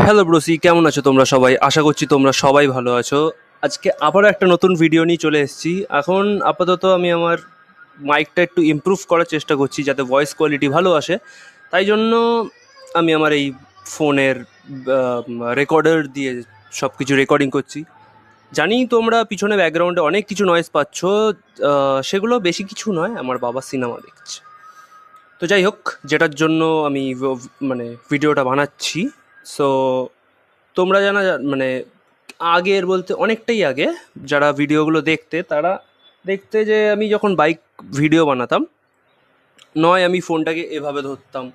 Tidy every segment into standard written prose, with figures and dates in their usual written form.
Hello ব্রোসি, কেমন আছো তোমরা সবাই? আশা করছি তোমরা সবাই ভালো আছো। আজকে আবারও একটা নতুন ভিডিও নিয়ে চলে এসেছি। এখন আপাতত আমি আমার মাইকটা একটু ইমপ্রুভ করার চেষ্টা করছি যাতে ভয়েস কোয়ালিটি ভালো আসে। তাই জন্য আমি আমার এই ফোনের রেকর্ডার দিয়ে সব কিছু রেকর্ডিং করছি। জানি তোমরা পিছনে ব্যাকগ্রাউন্ডে অনেক কিছু নয়েজ পাচ্ছ, সেগুলো বেশি কিছু নয়, আমার বাবা সিনেমা দেখছে। তো যাই হোক, যেটার জন্য আমি মানে ভিডিওটা বানাচ্ছি। সো তোমরা মানে আগের বলতে অনেকটাই আগে যারা ভিডিওগুলো দেখতে তারা দেখতে যে আমি যখন বাইক ভিডিও বানাতাম, নয় আমি ফোনটাকে এভাবে ধরতাম,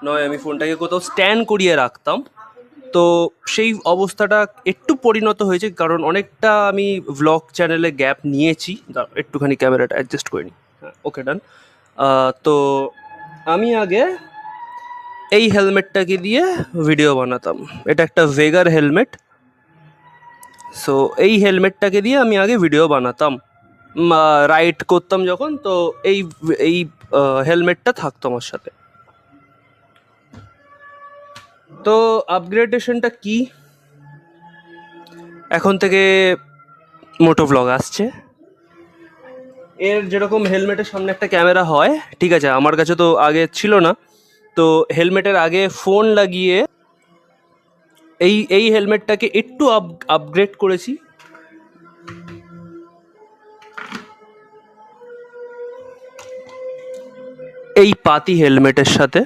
নয় আমি ফোনটাকে কোথাও স্ট্যান্ড করিয়ে রাখতাম। তো সেই অবস্থাটা একটু পরিণত হয়েছে, কারণ অনেকটা আমি ভ্লগ চ্যানেলে গ্যাপ নিয়েছি। একটুখানি ক্যামেরাটা অ্যাডজাস্ট করে নিই। হ্যাঁ, ওকে, ডান। তো আমি আগে এই হেলমেটটাকে দিয়ে ভিডিও বানাতাম। এটা একটা ভেগার হেলমেট। সো এই হেলমেটটাকে দিয়ে আমি আগে ভিডিও বানাতাম, রাইড করতাম যখন, তো এই এই হেলমেটটা থাকতো আমার সাথে। তো আপগ্রেডেশনটা কি, এখন থেকে মোটো ভ্লগ আসছে। এর যেরকম হেলমেটের সামনে একটা ক্যামেরা হয়, ঠিক আছে, আমার কাছে তো আগে ছিল না। তো হেলমেটের আগে ফোন লাগিয়ে এই এই হেলমেটটাকে একটু আপগ্রেড করেছি। এই পাতি হেলমেটের সাথে,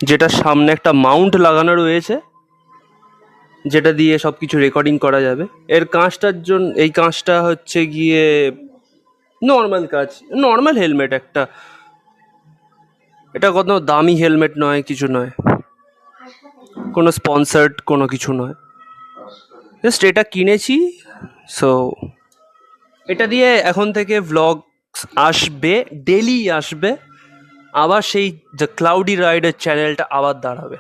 যেটা সামনে একটা মাউন্ট লাগানো রয়েছে, যেটা দিয়ে সব কিছু রেকর্ডিং করা যাবে। এর কাঁচটার জন্য, এই কাঁচটা হচ্ছে গিয়ে নর্মাল কাঁচ, নর্মাল হেলমেট একটা। এটা কোনো দামি হেলমেট নয়, কিছু নয়, কোনো স্পন্সার্ড কোনো কিছু নয়, জাস্ট এটা কিনেছি। সো এটা দিয়ে এখন থেকে ভ্লগ আসবে, ডেলি আসবে। আবার সেই দ্য ক্লাউডি রাইডের চ্যানেলটা আবার দাঁড়াবে।